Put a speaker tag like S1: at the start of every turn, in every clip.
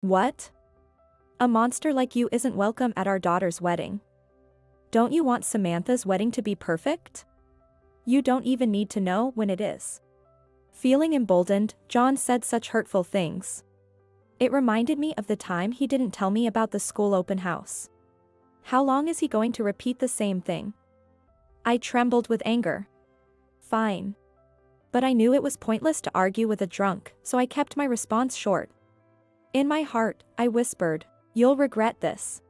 S1: What? A monster like you isn't welcome at our daughter's wedding. Don't you want Samantha's wedding to be perfect? You don't even need to know when it is. Feeling emboldened, John said such hurtful things. It reminded me of the time he didn't tell me about the school open house. How long is he going to repeat the same thing? I trembled with anger. Fine. But I knew it was pointless to argue with a drunk, so I kept my response short. In my heart, I whispered, "You'll regret this."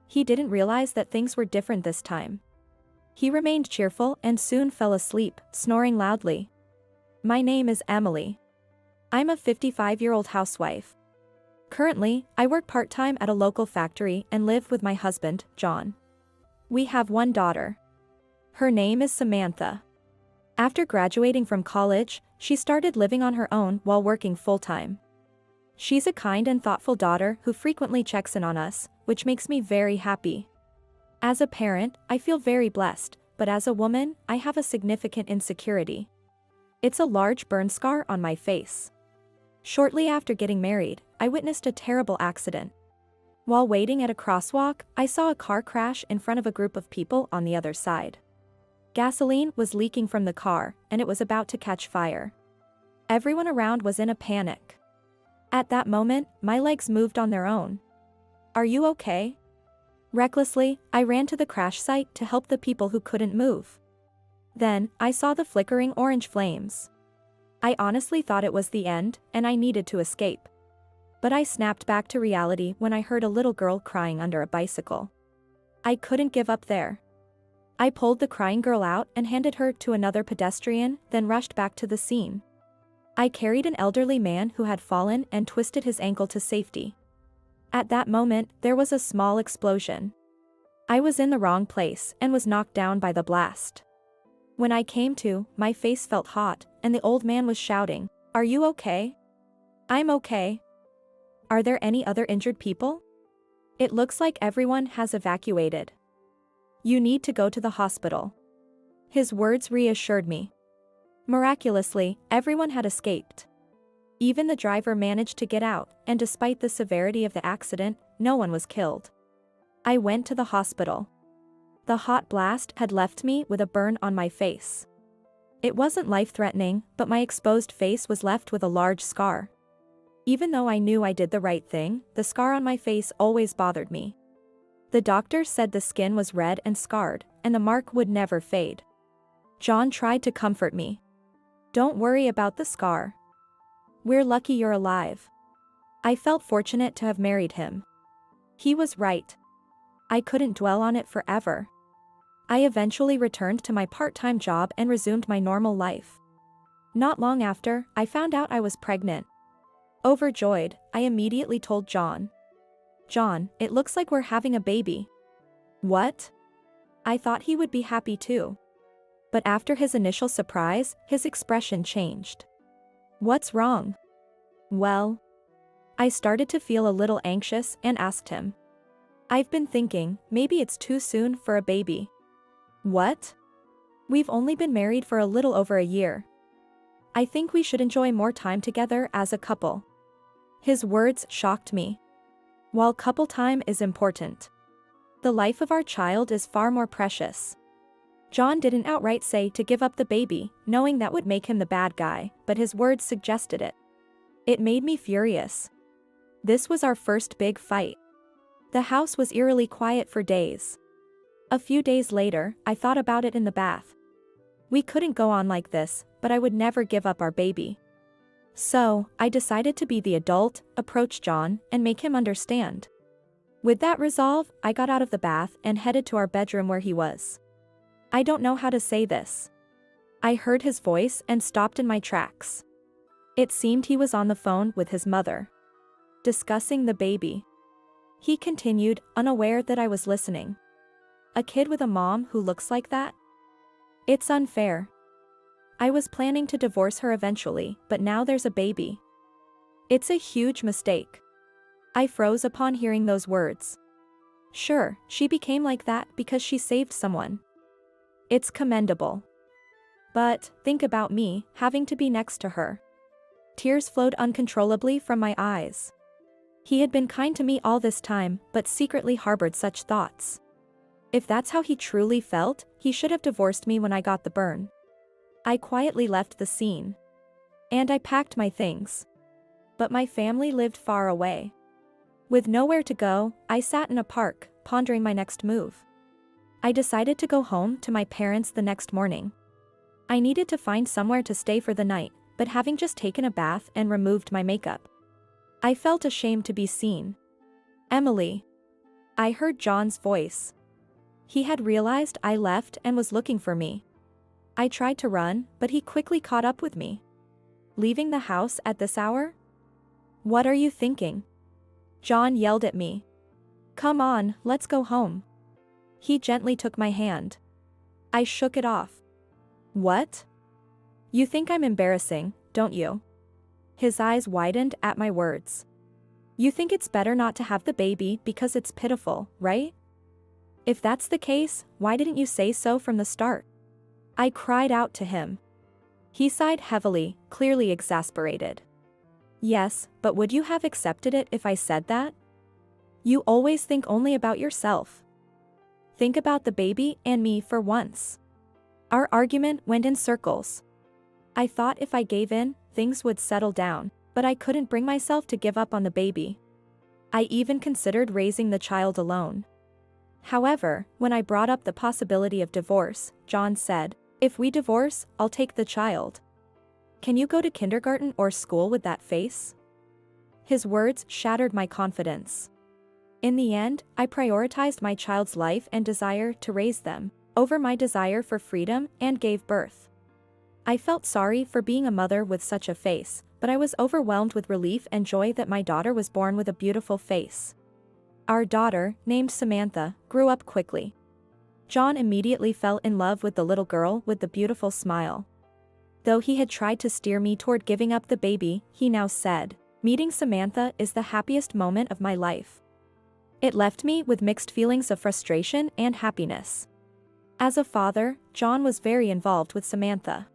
S1: He didn't realize that things were different this time. He remained cheerful and soon fell asleep, snoring loudly. My name is Emily. I'm a 55-year-old housewife. Currently, I work part-time at a local factory and live with my husband, John. We have one daughter. Her name is Samantha. After graduating from college, she started living on her own while working full-time. She's a kind and thoughtful daughter who frequently checks in on us, which makes me very happy. As a parent, I feel very blessed, but as a woman, I have a significant insecurity. It's a large burn scar on my face. Shortly after getting married, I witnessed a terrible accident. While waiting at a crosswalk, I saw a car crash in front of a group of people on the other side. Gasoline was leaking from the car, and it was about to catch fire. Everyone around was in a panic. At that moment, my legs moved on their own. "Are you okay?" Recklessly, I ran to the crash site to help the people who couldn't move. Then, I saw the flickering orange flames. I honestly thought it was the end, and I needed to escape. But I snapped back to reality when I heard a little girl crying under a bicycle. I couldn't give up there. I pulled the crying girl out and handed her to another pedestrian, then rushed back to the scene. I carried an elderly man who had fallen and twisted his ankle to safety. At that moment, there was a small explosion. I was in the wrong place and was knocked down by the blast. When I came to, my face felt hot, and the old man was shouting, "Are you okay?" "I'm okay." "Are there any other injured people?" "It looks like everyone has evacuated." "You need to go to the hospital." His words reassured me. Miraculously, everyone had escaped. Even the driver managed to get out, and despite the severity of the accident, no one was killed. I went to the hospital. The hot blast had left me with a burn on my face. It wasn't life-threatening, but my exposed face was left with a large scar. Even though I knew I did the right thing, the scar on my face always bothered me. The doctor said the skin was red and scarred, and the mark would never fade. John tried to comfort me. "Don't worry about the scar. We're lucky you're alive." I felt fortunate to have married him. He was right. I couldn't dwell on it forever. I eventually returned to my part-time job and resumed my normal life. Not long after, I found out I was pregnant. Overjoyed, I immediately told John. "John, it looks like we're having a baby." "What?" I thought he would be happy too. But after his initial surprise, his expression changed. "What's wrong?" "Well..." I started to feel a little anxious and asked him. "I've been thinking, maybe it's too soon for a baby." "What?" "We've only been married for a little over a year. I think we should enjoy more time together as a couple." His words shocked me. While couple time is important, the life of our child is far more precious. John didn't outright say to give up the baby, knowing that would make him the bad guy, but his words suggested it. It made me furious. This was our first big fight. The house was eerily quiet for days. A few days later, I thought about it in the bath. We couldn't go on like this, but I would never give up our baby. So, I decided to be the adult, approach John, and make him understand. With that resolve, I got out of the bath and headed to our bedroom where he was. I don't know how to say this. I heard his voice and stopped in my tracks. It seemed he was on the phone with his mother, discussing the baby. He continued, unaware that I was listening. "A kid with a mom who looks like that? It's unfair. I was planning to divorce her eventually, but now there's a baby. It's a huge mistake." I froze upon hearing those words. Sure, she became like that because she saved someone. It's commendable. But, think about me, having to be next to her. Tears flowed uncontrollably from my eyes. He had been kind to me all this time, but secretly harbored such thoughts. If that's how he truly felt, he should have divorced me when I got the burn. I quietly left the scene. And I packed my things. But my family lived far away. With nowhere to go, I sat in a park, pondering my next move. I decided to go home to my parents the next morning. I needed to find somewhere to stay for the night, but having just taken a bath and removed my makeup, I felt ashamed to be seen. Emily. I heard John's voice. He had realized I left and was looking for me. I tried to run, but he quickly caught up with me. Leaving the house at this hour? What are you thinking? John yelled at me. Come on, let's go home. He gently took my hand. I shook it off. What? You think I'm embarrassing, don't you? His eyes widened at my words. You think it's better not to have the baby because it's pitiful, right? If that's the case, why didn't you say so from the start? I cried out to him. He sighed heavily, clearly exasperated. Yes, but would you have accepted it if I said that? You always think only about yourself. Think about the baby and me for once. Our argument went in circles. I thought if I gave in, things would settle down, but I couldn't bring myself to give up on the baby. I even considered raising the child alone. However, when I brought up the possibility of divorce, John said, if we divorce, I'll take the child. Can you go to kindergarten or school with that face? His words shattered my confidence. In the end, I prioritized my child's life and desire to raise them over my desire for freedom and gave birth. I felt sorry for being a mother with such a face, but I was overwhelmed with relief and joy that my daughter was born with a beautiful face. Our daughter, named Samantha, grew up quickly. John immediately fell in love with the little girl with the beautiful smile. Though he had tried to steer me toward giving up the baby, he now said, meeting Samantha is the happiest moment of my life. It left me with mixed feelings of frustration and happiness. As a father, John was very involved with Samantha.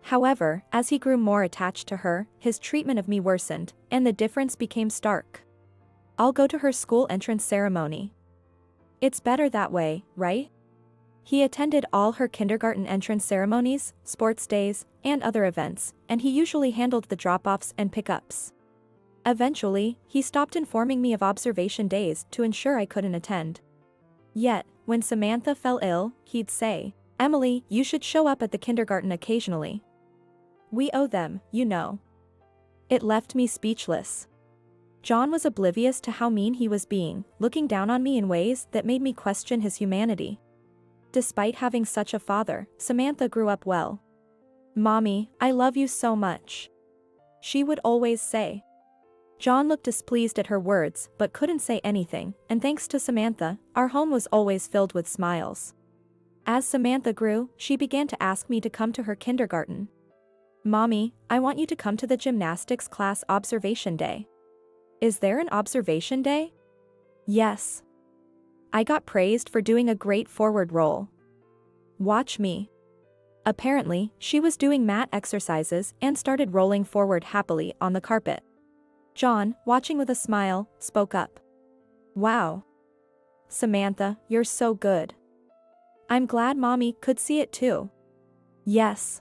S1: However, as he grew more attached to her, his treatment of me worsened, and the difference became stark. I'll go to her school entrance ceremony. It's better that way, right? He attended all her kindergarten entrance ceremonies, sports days, and other events, and he usually handled the drop-offs and pickups. Eventually, he stopped informing me of observation days to ensure I couldn't attend. Yet, when Samantha fell ill, he'd say, Emily, you should show up at the kindergarten occasionally. We owe them, you know. It left me speechless. John was oblivious to how mean he was being, looking down on me in ways that made me question his humanity. Despite having such a father, Samantha grew up well. Mommy, I love you so much. She would always say. John looked displeased at her words but couldn't say anything, and thanks to Samantha, our home was always filled with smiles. As Samantha grew, she began to ask me to come to her kindergarten. Mommy, I want you to come to the gymnastics class observation day. Is there an observation day? Yes. I got praised for doing a great forward roll. Watch me. Apparently, she was doing mat exercises and started rolling forward happily on the carpet. John, watching with a smile, spoke up. Wow. Samantha, you're so good. I'm glad Mommy could see it too. Yes.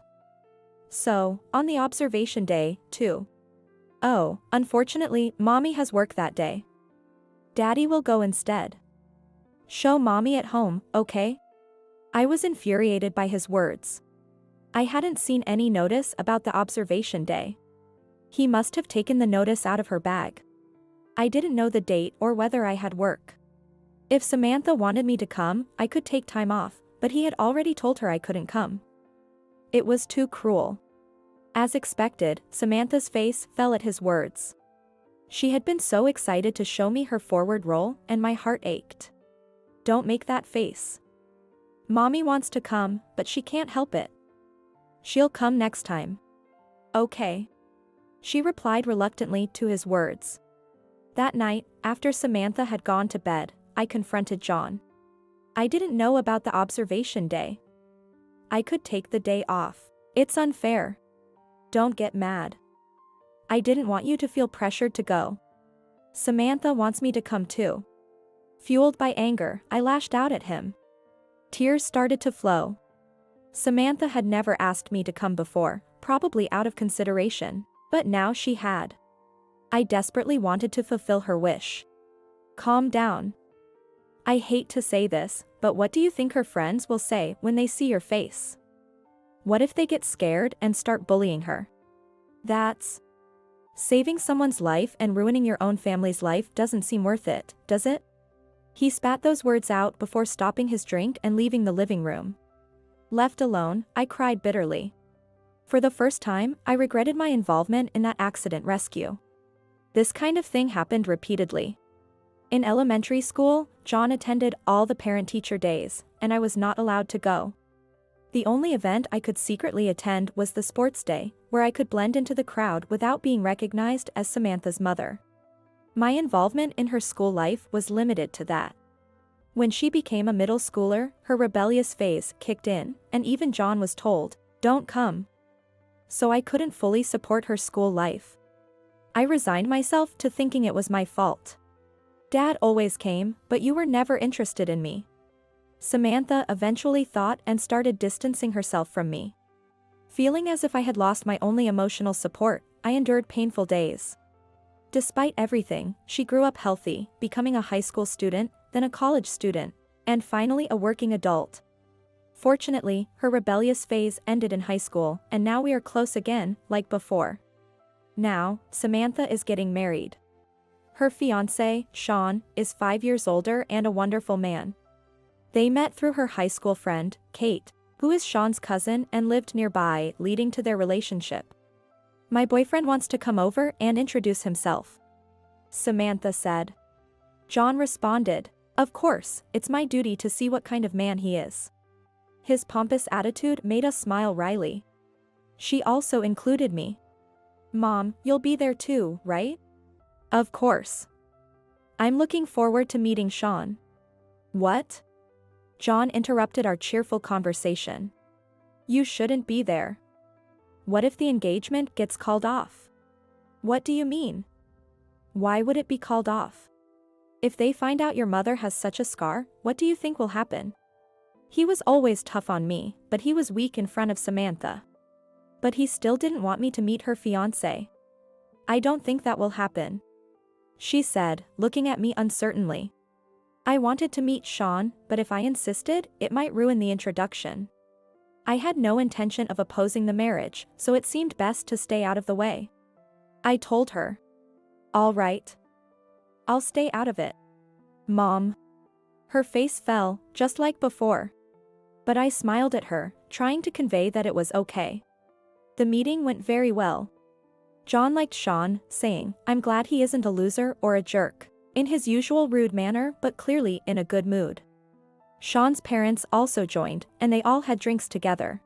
S1: So, on the observation day, too. Oh, unfortunately, Mommy has work that day. Daddy will go instead. Show Mommy at home, okay? I was infuriated by his words. I hadn't seen any notice about the observation day. He must have taken the notice out of her bag. I didn't know the date or whether I had work. If Samantha wanted me to come, I could take time off, but he had already told her I couldn't come. It was too cruel. As expected, Samantha's face fell at his words. She had been so excited to show me her forward roll, and my heart ached. Don't make that face. Mommy wants to come, but she can't help it. She'll come next time. Okay. She replied reluctantly to his words. That night, after Samantha had gone to bed, I confronted John. I didn't know about the observation day. I could take the day off. It's unfair. Don't get mad. I didn't want you to feel pressured to go. Samantha wants me to come too. Fueled by anger, I lashed out at him. Tears started to flow. Samantha had never asked me to come before, probably out of consideration, but now she had. I desperately wanted to fulfill her wish. Calm down. I hate to say this, but what do you think her friends will say when they see your face? What if they get scared and start bullying her? That's... Saving someone's life and ruining your own family's life doesn't seem worth it, does it? He spat those words out before stopping his drink and leaving the living room. Left alone, I cried bitterly. For the first time, I regretted my involvement in that accident rescue. This kind of thing happened repeatedly. In elementary school, John attended all the parent-teacher days, and I was not allowed to go. The only event I could secretly attend was the sports day, where I could blend into the crowd without being recognized as Samantha's mother. My involvement in her school life was limited to that. When she became a middle schooler, her rebellious phase kicked in, and even John was told, "Don't come." So I couldn't fully support her school life. I resigned myself to thinking it was my fault. Dad always came, but you were never interested in me. Samantha eventually thought and started distancing herself from me. Feeling as if I had lost my only emotional support, I endured painful days. Despite everything, she grew up healthy, becoming a high school student, then a college student, and finally a working adult. Fortunately, her rebellious phase ended in high school, and now we are close again, like before. Now, Samantha is getting married. Her fiancé, Sean, is 5 years older and a wonderful man. They met through her high school friend, Kate, who is Sean's cousin and lived nearby, leading to their relationship. "My boyfriend wants to come over and introduce himself," Samantha said. John responded, "Of course, it's my duty to see what kind of man he is." His pompous attitude made us smile wryly. She also included me. "Mom, you'll be there too, right?" "Of course. I'm looking forward to meeting Sean." "What?" John interrupted our cheerful conversation. "You shouldn't be there. What if the engagement gets called off?" "What do you mean? Why would it be called off? If they find out your mother has such a scar, what do you think will happen?" He was always tough on me, but he was weak in front of Samantha. But he still didn't want me to meet her fiancé. "I don't think that will happen," she said, looking at me uncertainly. I wanted to meet Sean, but if I insisted, it might ruin the introduction. I had no intention of opposing the marriage, so it seemed best to stay out of the way. I told her, "All right. I'll stay out of it." "Mom." Her face fell, just like before. But I smiled at her, trying to convey that it was okay. The meeting went very well. John liked Sean, saying, "I'm glad he isn't a loser or a jerk," in his usual rude manner but clearly in a good mood. Sean's parents also joined, and they all had drinks together.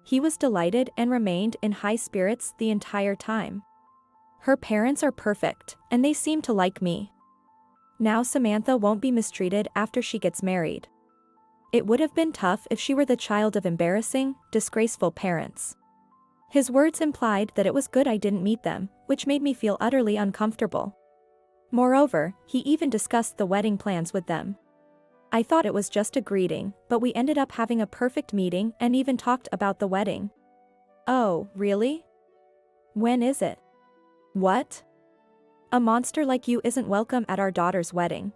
S1: He was delighted and remained in high spirits the entire time. Her parents are perfect, and they seem to like me. Now Samantha won't be mistreated after she gets married. It would have been tough if she were the child of embarrassing, disgraceful parents. His words implied that it was good I didn't meet them, which made me feel utterly uncomfortable. Moreover, he even discussed the wedding plans with them. I thought it was just a greeting, but we ended up having a perfect meeting and even talked about the wedding. "Oh, really? When is it?" "What? A monster like you isn't welcome at our daughter's wedding.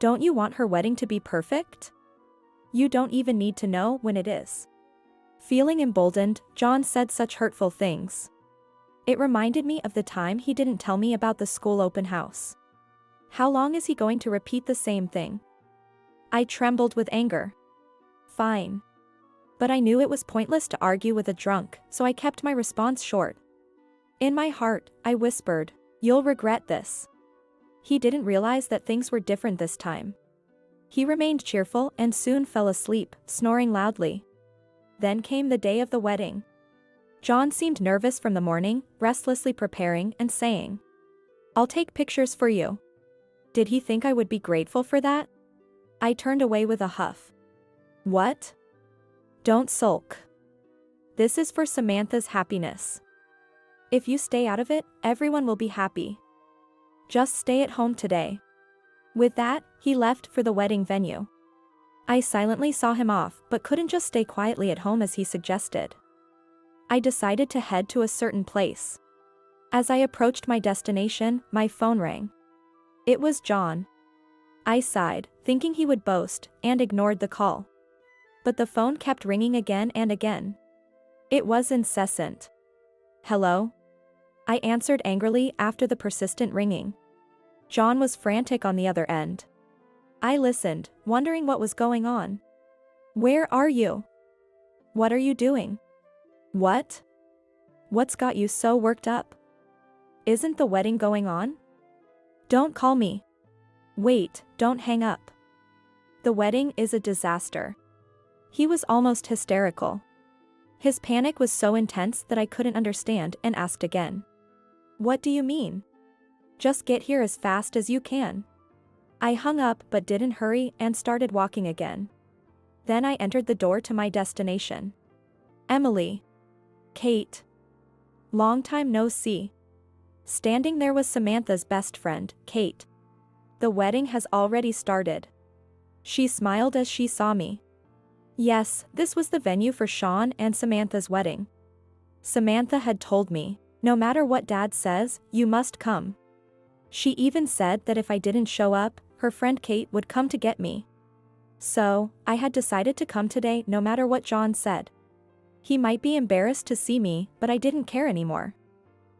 S1: Don't you want her wedding to be perfect? You don't even need to know when it is." Feeling emboldened, John said such hurtful things. It reminded me of the time he didn't tell me about the school open house. How long is he going to repeat the same thing? I trembled with anger. Fine. But I knew it was pointless to argue with a drunk, so I kept my response short. In my heart, I whispered, "You'll regret this." He didn't realize that things were different this time. He remained cheerful and soon fell asleep, snoring loudly. Then came the day of the wedding. John seemed nervous from the morning, restlessly preparing and saying, "I'll take pictures for you." Did he think I would be grateful for that? I turned away with a huff. "What? Don't sulk. This is for Samantha's happiness. If you stay out of it, everyone will be happy." Just stay at home today." With that, he left for the wedding venue. I silently saw him off but couldn't just stay quietly at home as he suggested. I decided to head to a certain place. As I approached my destination, my phone rang. It was John. I sighed, thinking he would boast, and ignored the call. But the phone kept ringing again and again. It was incessant. "Hello?" I answered angrily after the persistent ringing. John was frantic on the other end. I listened, wondering what was going on. "Where are you? What are you doing? What? What's got you so worked up? Isn't the wedding going on? Don't call me. Wait, don't hang up. The wedding is a disaster." He was almost hysterical. His panic was so intense that I couldn't understand and asked again. "What do you mean? Just get here as fast as you can." I hung up but didn't hurry and started walking again. Then I entered the door to my destination. Emily. Kate. Long time no see. Standing there was Samantha's best friend, Kate. "The wedding has already started." She smiled as she saw me. Yes, this was the venue for Sean and Samantha's wedding. Samantha had told me, "No matter what Dad says, you must come." She even said that if I didn't show up, her friend Kate would come to get me. So, I had decided to come today no matter what John said. He might be embarrassed to see me, but I didn't care anymore.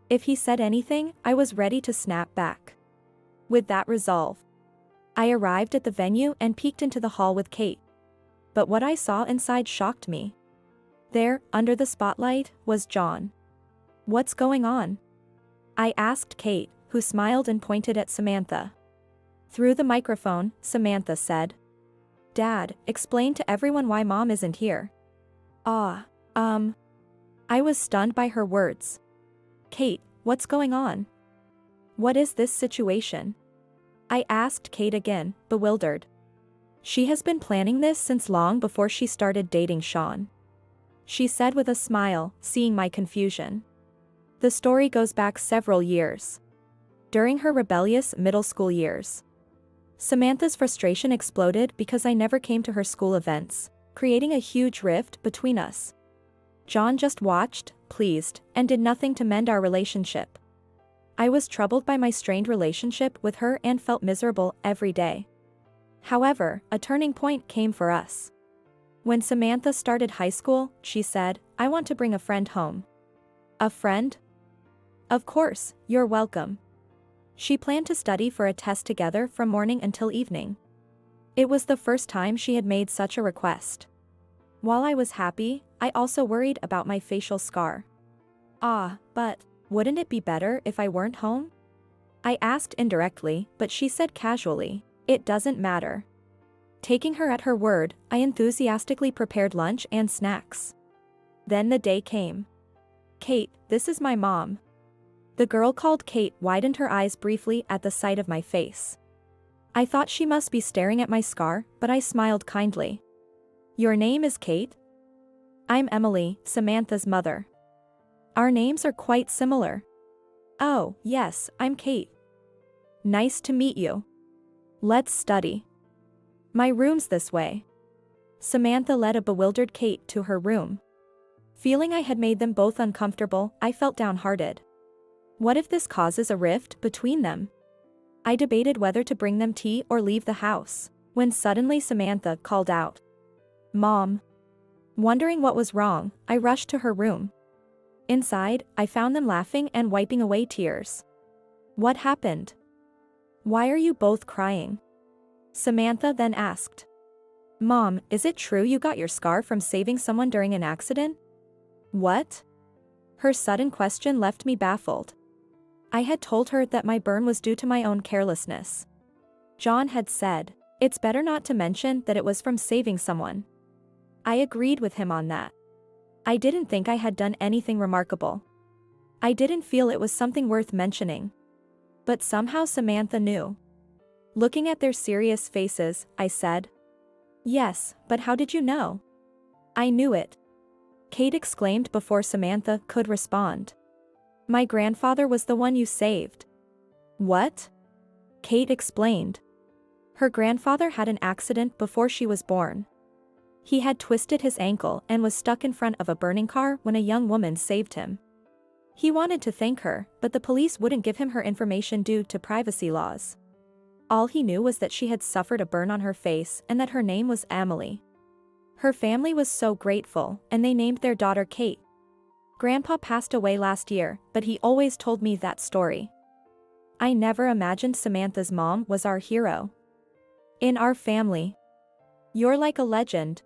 S1: If he said anything, I was ready to snap back. With that resolve, I arrived at the venue and peeked into the hall with Kate. But what I saw inside shocked me. There, under the spotlight, was John. "What's going on?" I asked Kate, who smiled and pointed at Samantha. Through the microphone, Samantha said, "Dad, explain to everyone why Mom isn't here." I was stunned by her words. "Kate, what's going on? What is this situation?" I asked Kate again, bewildered. "She has been planning this since long before she started dating Sean," she said with a smile, seeing my confusion. The story goes back several years. During her rebellious middle school years, Samantha's frustration exploded because I never came to her school events, creating a huge rift between us. John just watched, pleased, and did nothing to mend our relationship. I was troubled by my strained relationship with her and felt miserable every day. However, a turning point came for us. When Samantha started high school, she said, "I want to bring a friend home." "A friend? Of course, you're welcome." She planned to study for a test together from morning until evening. It was the first time she had made such a request. While I was happy, I also worried about my facial scar. But wouldn't it be better if I weren't home?" I asked indirectly, but she said casually, "It doesn't matter." Taking her at her word, I enthusiastically prepared lunch and snacks. Then the day came. "Kate, this is my mom." The girl called Kate widened her eyes briefly at the sight of my face. I thought she must be staring at my scar, but I smiled kindly. "Your name is Kate?" "I'm Emily, Samantha's mother." "Our names are quite similar." "Oh, yes, I'm Kate." "Nice to meet you. Let's study. My room's this way." Samantha led a bewildered Kate to her room. Feeling I had made them both uncomfortable, I felt downhearted. What if this causes a rift between them? I debated whether to bring them tea or leave the house, when suddenly Samantha called out, "Mom." Wondering what was wrong, I rushed to her room. Inside, I found them laughing and wiping away tears. "What happened? Why are you both crying?" Samantha then asked. "Mom, is it true you got your scar from saving someone during an accident?" "What?" Her sudden question left me baffled. I had told her that my burn was due to my own carelessness. John had said, "It's better not to mention that it was from saving someone." I agreed with him on that. I didn't think I had done anything remarkable. I didn't feel it was something worth mentioning. But somehow Samantha knew. Looking at their serious faces, I said, "Yes, but how did you know?" "I knew it," Kate exclaimed before Samantha could respond. "My grandfather was the one you saved." "What?" Kate explained. Her grandfather had an accident before she was born. He had twisted his ankle and was stuck in front of a burning car when a young woman saved him. He wanted to thank her, but the police wouldn't give him her information due to privacy laws. All he knew was that she had suffered a burn on her face and that her name was Emily. Her family was so grateful, and they named their daughter Kate. Grandpa passed away last year, but he always told me that story. I never imagined Samantha's mom was our hero. In our family. You're like a legend.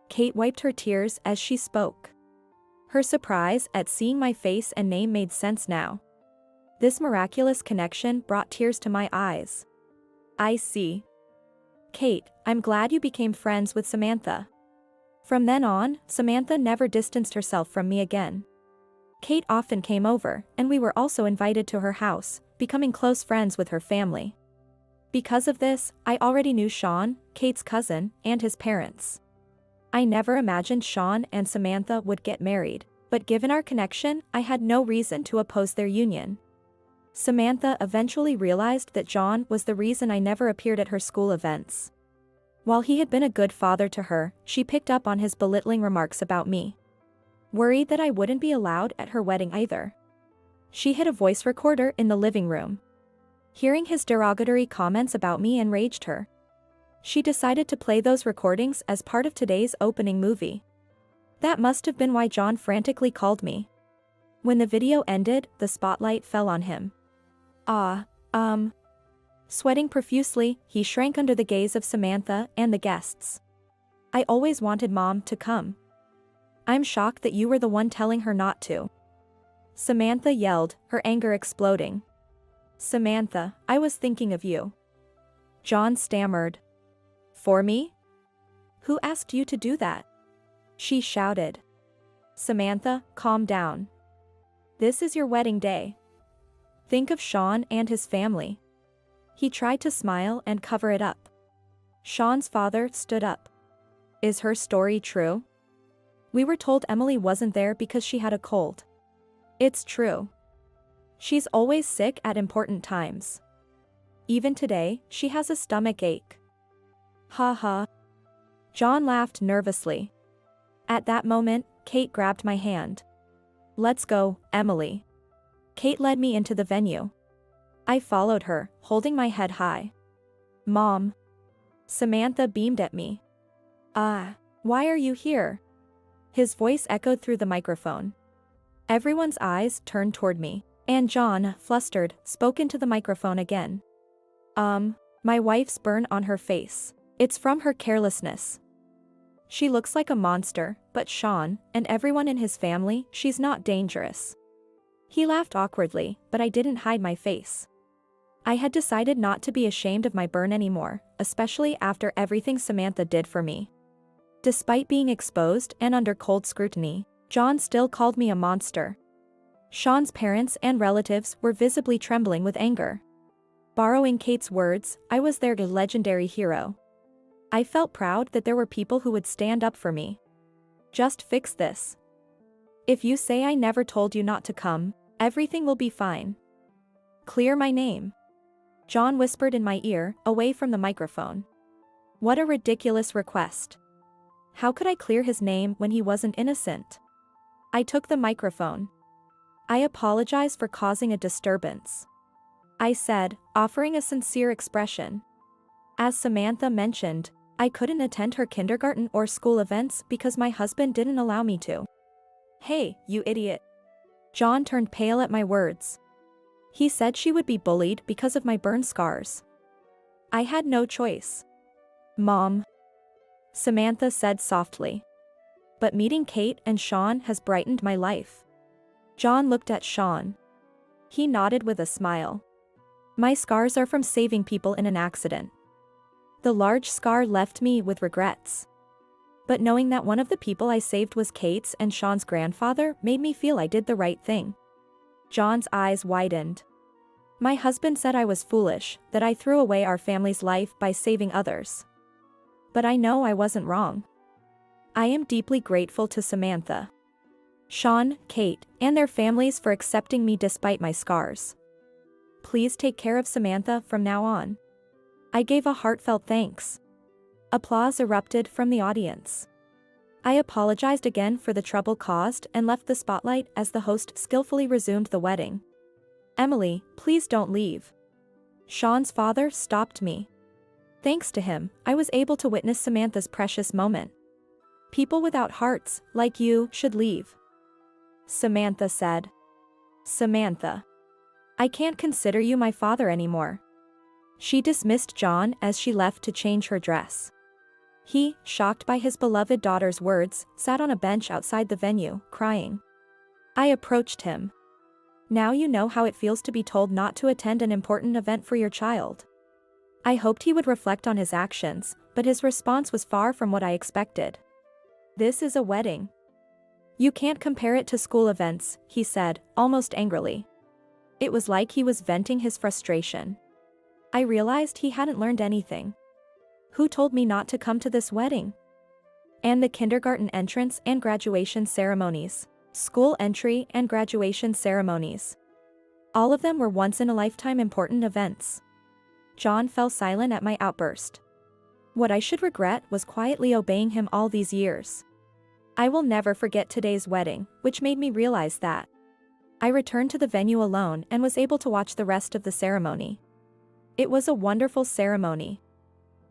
S1: Kate wiped her tears as she spoke. Her surprise at seeing my face and name made sense now. This miraculous connection brought tears to my eyes. I see. Kate, I'm glad you became friends with Samantha. From then on, Samantha never distanced herself from me again. Kate often came over, and we were also invited to her house, becoming close friends with her family. Because of this, I already knew Sean, Kate's cousin, and his parents. I never imagined Sean and Samantha would get married, but given our connection, I had no reason to oppose their union. Samantha eventually realized that John was the reason I never appeared at her school events. While he had been a good father to her, she picked up on his belittling remarks about me. Worried that I wouldn't be allowed at her wedding either. She hid a voice recorder in the living room. Hearing his derogatory comments about me enraged her. She decided to play those recordings as part of today's opening movie. That must have been why John frantically called me. When the video ended, the spotlight fell on him. Sweating profusely, he shrank under the gaze of Samantha and the guests. I always wanted Mom to come. I'm shocked that you were the one telling her not to. Samantha yelled, her anger exploding. Samantha, I was thinking of you. John stammered. For me? Who asked you to do that? She shouted. Samantha, calm down. This is your wedding day. Think of Sean and his family. He tried to smile and cover it up. Sean's father stood up. Is her story true? We were told Emily wasn't there because she had a cold. It's true. She's always sick at important times. Even today, she has a stomach ache. Ha ha. John laughed nervously. At that moment, Kate grabbed my hand. Let's go, Emily. Kate led me into the venue. I followed her, holding my head high. Mom. Samantha beamed at me. Why are you here? His voice echoed through the microphone. Everyone's eyes turned toward me, and John, flustered, spoke into the microphone again. My wife's burn on her face. It's from her carelessness. She looks like a monster, but Sean, and everyone in his family, she's not dangerous. He laughed awkwardly, but I didn't hide my face. I had decided not to be ashamed of my burn anymore, especially after everything Samantha did for me. Despite being exposed and under cold scrutiny, John still called me a monster. Sean's parents and relatives were visibly trembling with anger. Borrowing Kate's words, I was their legendary hero. I felt proud that there were people who would stand up for me. Just fix this. If you say I never told you not to come, everything will be fine. Clear my name. John whispered in my ear, away from the microphone. What a ridiculous request. How could I clear his name when he wasn't innocent? I took the microphone. I apologize for causing a disturbance. I said, offering a sincere expression. As Samantha mentioned, I couldn't attend her kindergarten or school events because my husband didn't allow me to. Hey, you idiot. John turned pale at my words. He said she would be bullied because of my burn scars. I had no choice. Mom. Samantha said softly. But meeting Kate and Sean has brightened my life. John looked at Sean. He nodded with a smile. My scars are from saving people in an accident. The large scar left me with regrets. But knowing that one of the people I saved was Kate's and Sean's grandfather made me feel I did the right thing. John's eyes widened. My husband said I was foolish, that I threw away our family's life by saving others. But I know I wasn't wrong. I am deeply grateful to Samantha, Sean, Kate, and their families for accepting me despite my scars. Please Please take care of Samantha from now on." I gave a heartfelt thanks. Applause erupted from the audience. I apologized again for the trouble caused and left the spotlight as the host skillfully resumed the wedding. "Emily, please don't leave." Sean's father stopped me. Thanks to him, I was able to witness Samantha's precious moment. "People without hearts, like you, should leave," Samantha said. "Samantha, I can't consider you my father anymore." She dismissed John as she left to change her dress. He, shocked by his beloved daughter's words, sat on a bench outside the venue, crying. I approached him. "Now you know how it feels to be told not to attend an important event for your child." I hoped he would reflect on his actions, but his response was far from what I expected. "This is a wedding. You can't compare it to school events," he said, almost angrily. It was like he was venting his frustration. I realized he hadn't learned anything. Who told me not to come to this wedding? And the kindergarten entrance and graduation ceremonies, school entry and graduation ceremonies. All of them were once-in-a-lifetime important events. John fell silent at my outburst. What I should regret was quietly obeying him all these years. I will never forget today's wedding, which made me realize that. I returned to the venue alone and was able to watch the rest of the ceremony. It was a wonderful ceremony.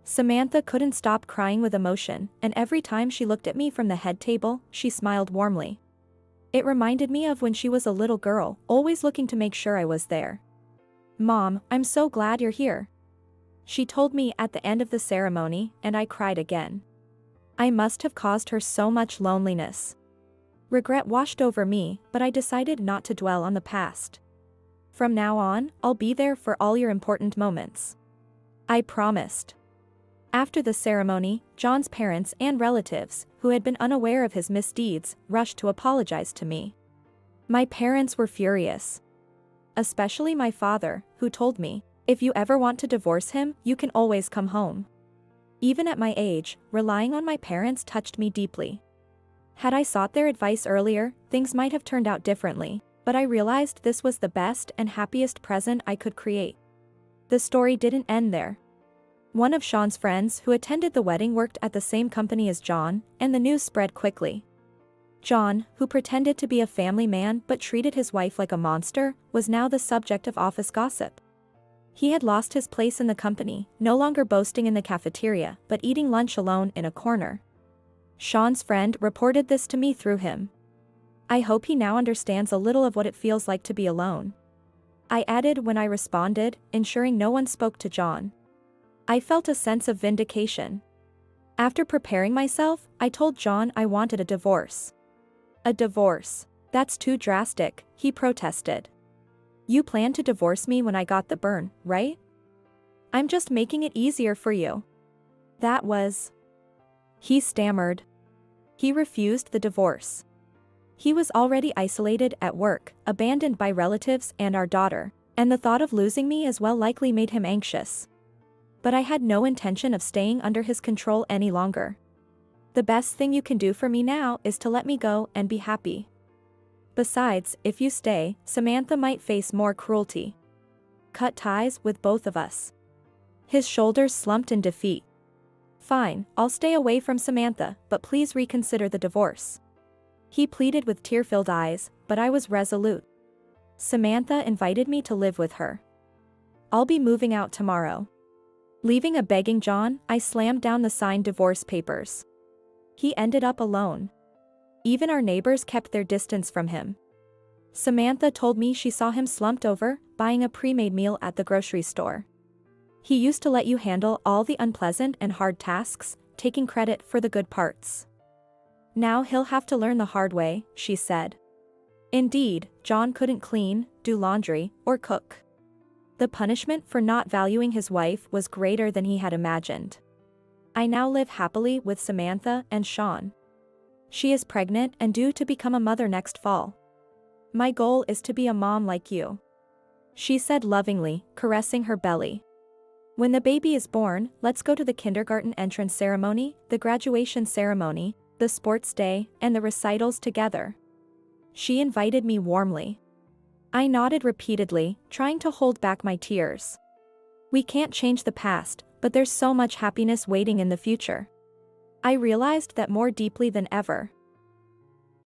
S1: Samantha couldn't stop crying with emotion, and every time she looked at me from the head table, she smiled warmly. It reminded me of when she was a little girl, always looking to make sure I was there. "Mom, I'm so glad you're here," she told me at the end of the ceremony, and I cried again. I must have caused her so much loneliness. Regret washed over me, but I decided not to dwell on the past. From now on, I'll be there for all your important moments. I promised. After the ceremony, John's parents and relatives, who had been unaware of his misdeeds, rushed to apologize to me. My parents were furious. Especially my father, who told me, "If you ever want to divorce him, you can always come home." Even at my age, relying on my parents touched me deeply. Had I sought their advice earlier, things might have turned out differently, but I realized this was the best and happiest present I could create. The story didn't end there. One of Sean's friends who attended the wedding worked at the same company as John, and the news spread quickly. John, who pretended to be a family man but treated his wife like a monster, was now the subject of office gossip. He had lost his place in the company, no longer boasting in the cafeteria, but eating lunch alone in a corner. Sean's friend reported this to me through him. I hope he now understands a little of what it feels like to be alone. I added when I responded, ensuring no one spoke to John. I felt a sense of vindication. After preparing myself, I told John I wanted a divorce. "A divorce? That's too drastic," he protested. "You planned to divorce me when I got the burn, right? I'm just making it easier for you." That was... He stammered. He refused the divorce. He was already isolated at work, abandoned by relatives and our daughter, and the thought of losing me as well likely made him anxious. But I had no intention of staying under his control any longer. "The best thing you can do for me now is to let me go and be happy. Besides, if you stay, Samantha might face more cruelty. Cut ties with both of us." His shoulders slumped in defeat. "Fine, I'll stay away from Samantha, but please reconsider the divorce," he pleaded with tear-filled eyes, but I was resolute. "Samantha invited me to live with her. I'll be moving out tomorrow." Leaving a begging John, I slammed down the signed divorce papers. He ended up alone. Even our neighbors kept their distance from him. Samantha told me she saw him slumped over, buying a pre-made meal at the grocery store. "He used to let you handle all the unpleasant and hard tasks, taking credit for the good parts. Now he'll have to learn the hard way," she said. Indeed, John couldn't clean, do laundry, or cook. The punishment for not valuing his wife was greater than he had imagined. I now live happily with Samantha and Sean. She is pregnant and due to become a mother next fall. "My goal is to be a mom like you," she said lovingly, caressing her belly. "When the baby is born, let's go to the kindergarten entrance ceremony, the graduation ceremony, the sports day, and the recitals together." She invited me warmly. I nodded repeatedly, trying to hold back my tears. We can't change the past, but there's so much happiness waiting in the future. I realized that more deeply than ever.